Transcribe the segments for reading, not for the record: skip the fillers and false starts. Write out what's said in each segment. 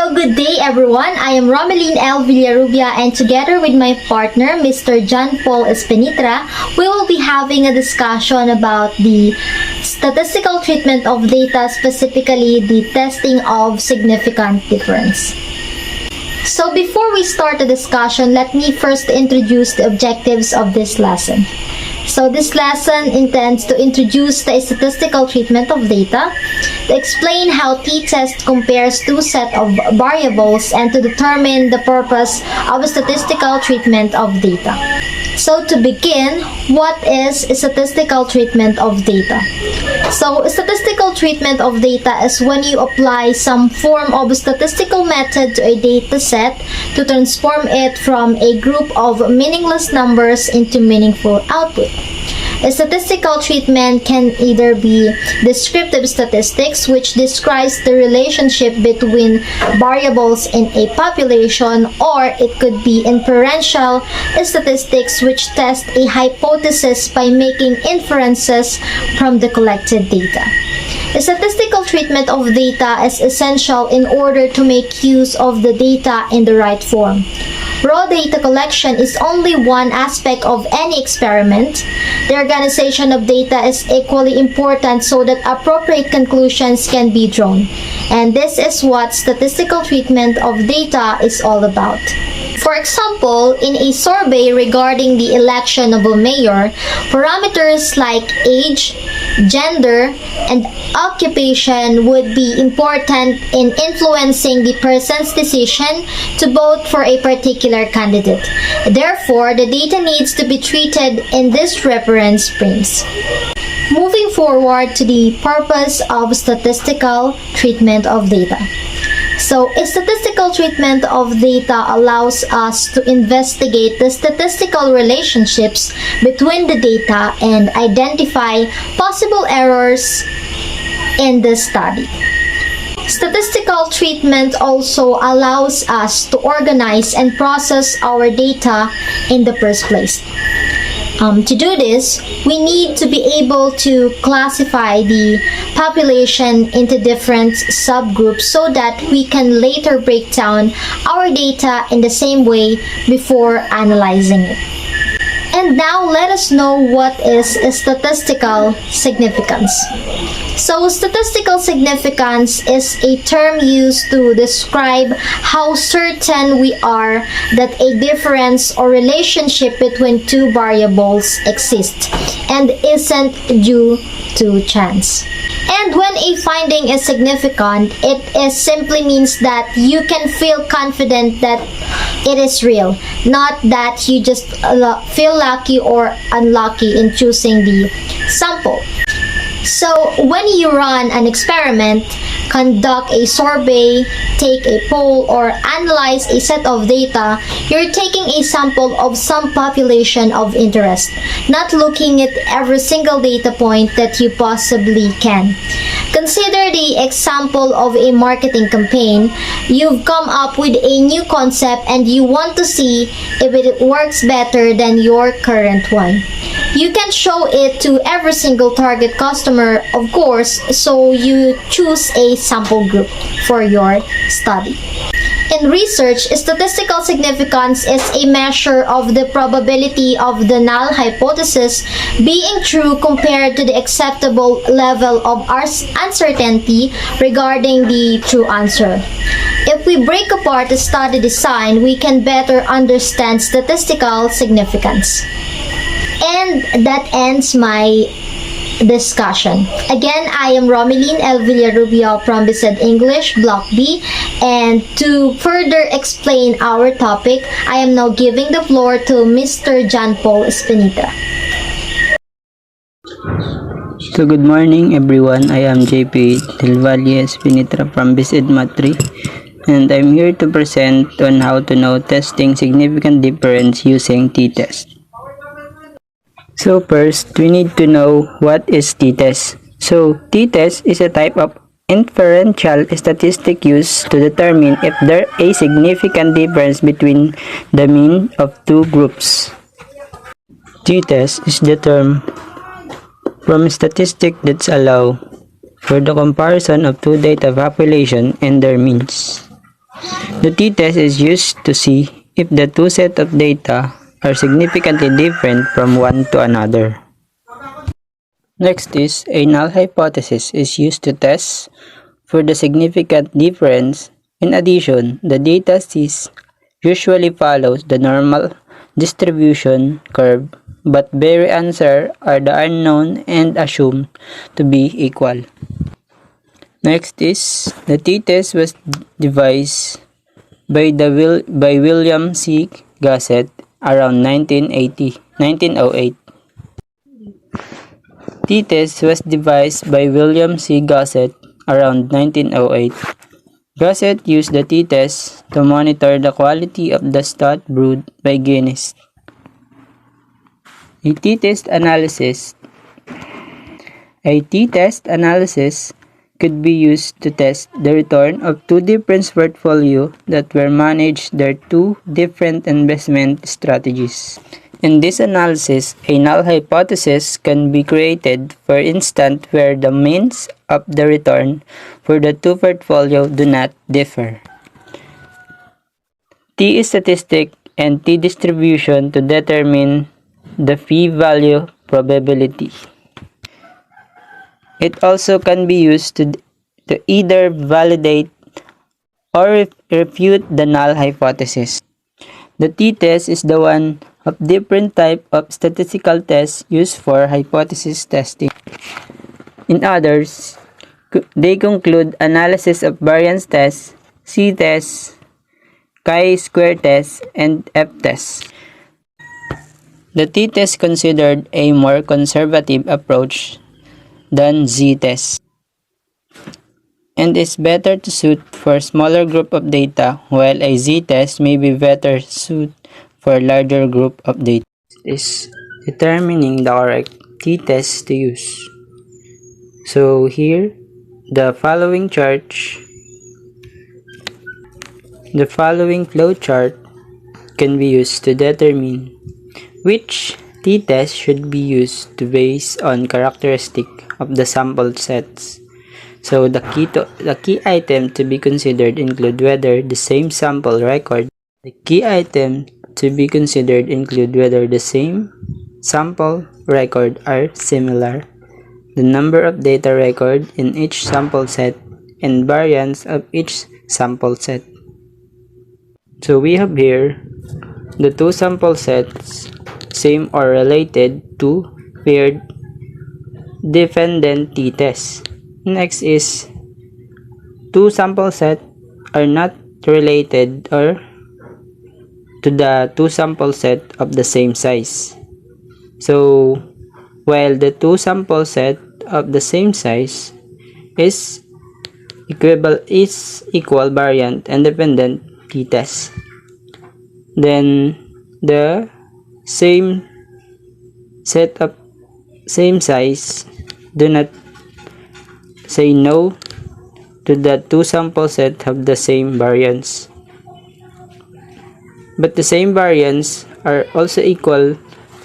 So good day everyone, I am Romeline L. Villarubia and together with my partner Mr. John Paul Espinitra, we will be having a discussion about the statistical treatment of data, specifically the testing of significant difference. So before we start the discussion, let me first introduce the objectives of this lesson. So this lesson intends to introduce the statistical treatment of data, to explain how t-test compares two sets of variables, and to determine the purpose of a statistical treatment of data. So to begin, what is statistical treatment of data? So statistical treatment of data is when you apply some form of statistical method to a data set to transform it from a group of meaningless numbers into meaningful output. A statistical treatment can either be descriptive statistics, which describes the relationship between variables in a population, or it could be inferential statistics, which test a hypothesis by making inferences from the collected data. A statistical treatment of data is essential in order to make use of the data in the right form. Raw data collection is only one aspect of any experiment. The organization of data is equally important so that appropriate conclusions can be drawn. And this is what statistical treatment of data is all about. For example, in a survey regarding the election of a mayor, parameters like age, gender, and occupation would be important in influencing the person's decision to vote for a particular candidate. Therefore, the data needs to be treated in these reference frames. Moving forward to the purpose of statistical treatment of data. So, a statistical treatment of data allows us to investigate the statistical relationships between the data and identify possible errors in the study. Statistical treatment also allows us to organize and process our data in the first place. To do this, we need to be able to classify the population into different subgroups so that we can later break down our data in the same way before analyzing it. And now let us know what is statistical significance. So statistical significance is a term used to describe how certain we are that a difference or relationship between two variables exists and isn't due to chance. And when a finding is significant, it simply means that you can feel confident that it is real, not that you just feel lucky or unlucky in choosing the sample. So when you run an experiment, conduct a survey, take a poll, or analyze a set of data, you're taking a sample of some population of interest, not looking at every single data point that you possibly can. Consider the example of a marketing campaign. You've come up with a new concept and you want to see if it works better than your current one. You can show it to every single target customer, of course, so you choose a sample group for your study. In research, statistical significance is a measure of the probability of the null hypothesis being true compared to the acceptable level of uncertainty regarding the true answer. If we break apart the study design, we can better understand statistical significance. And that ends my discussion. Again, I am Romeline L. Villarubia from BSED English, Block B, and to further explain our topic, I am now giving the floor to Mr. John Paul Espinitra. So good morning everyone, I am JP Del Valle Espinitra from BSED Math 3, and I'm here to present on how to know testing significant difference using t-test. So first, we need to know what is t-test. So t-test is a type of inferential statistic used to determine if there is a significant difference between the mean of two groups. T-test is the term from statistic that allow for the comparison of two data population and their means. The t-test is used to see if the two sets of data are significantly different from one to another. Next is a null hypothesis is used to test for the significant difference. In addition, the data set usually follows the normal distribution curve, but variances are the unknown and assumed to be equal. Next is the t-test was devised by William C. Gassett around 1908. T-test was devised by William C. Gassett around 1908. Gassett used the t-test to monitor the quality of the stout brewed by Guinness. A t-test analysis could be used to test the return of two different portfolios that were managed their two different investment strategies. In this analysis, a null hypothesis can be created, for instance, where the means of the return for the two portfolios do not differ. T is statistic and T distribution to determine the p-value probability. It also can be used to either validate or refute the null hypothesis. The t-test is the one of different type of statistical tests used for hypothesis testing. In others, they conclude analysis of variance tests, c-tests, chi-square tests, and f-tests. The t-test considered a more conservative approach than z-test and is better to suit for smaller group of data, while a z-test may be better suited for larger group of data. Is determining the correct t-test to use. So here, the following flow chart can be used to determine which t-test should be used based on characteristic of the sample sets. So the key item to be considered include whether the same sample record. The key item to be considered include whether the same sample record are similar, the number of data record in each sample set, and variance of each sample set. So we have here the two sample sets, same or related to paired dependent t-tests. Next is two sample sets are not related or to the two sample set of the same size. So while the two sample set of the same size is equal variant and dependent t-test, then the same set of same size do not say no to the two sample set have the same variance, but the same variance are also equal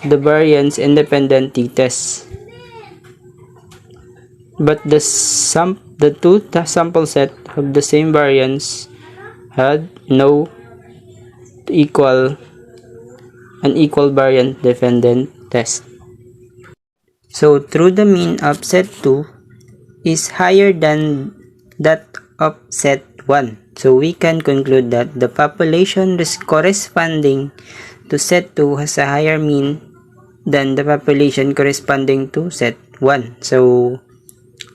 to the variance independent t-tests, but the two sample set have the same variance had no unequal variant dependent test. So through the mean of set 2 is higher than that of set 1. So we can conclude that the population corresponding to set 2 has a higher mean than the population corresponding to set 1. So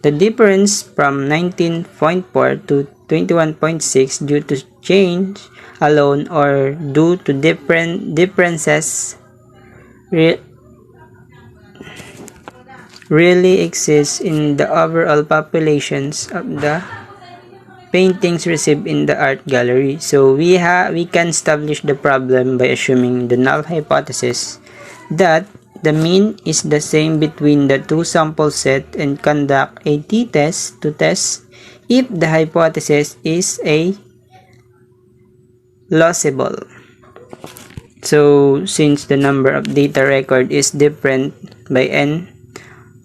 the difference from 19.4 to 21.6 due to change alone or due to differences really exists in the overall populations of the paintings received in the art gallery. So we can establish the problem by assuming the null hypothesis that the mean is the same between the two sample set and conduct a t-test to test if the hypothesis is a plausible. So since the number of data record is different by n,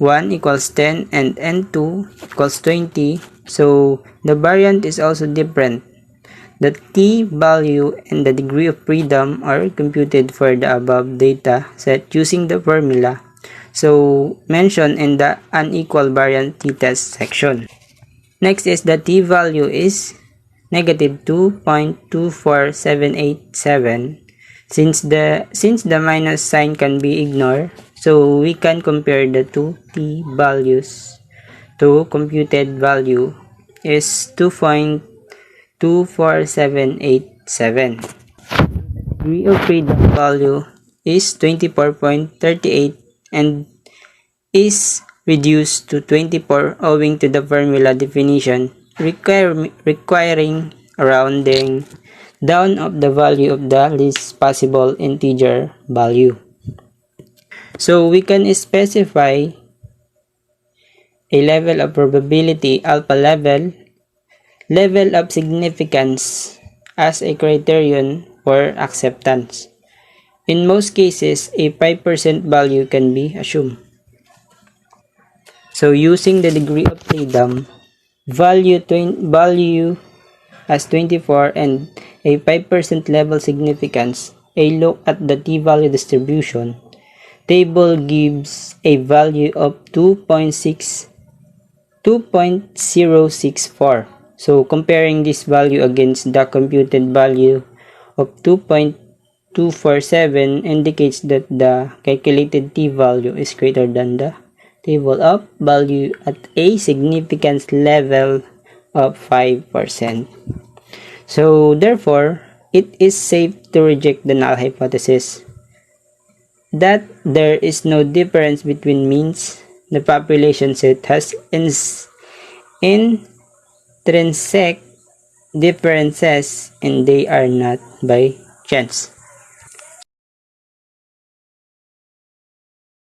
1 equals 10 and n2 equals 20, so the variant is also different. The t-value and the degree of freedom are computed for the above data set using the formula so mentioned in the unequal variant t-test section. Next is the t-value is negative 2.24787. Since the minus sign can be ignored, so we can compare the two t-values to computed value is 2.24787. Degree of freedom value is 24.38 and is reduced to 24 owing to the formula definition requiring a rounding down of the value of the least possible integer value. So we can specify a level of probability alpha level of significance as a criterion for acceptance. In most cases, a 5% value can be assumed. So using the degree of freedom, value as 24 and a 5% level significance, a look at the t-value distribution table gives a value of 2.064. So comparing this value against the computed value of 2.247 indicates that the calculated t-value is greater than the table of value at a significance level of 5%. So therefore, it is safe to reject the null hypothesis that there is no difference between means. The population set has intrinsic differences and they are not by chance.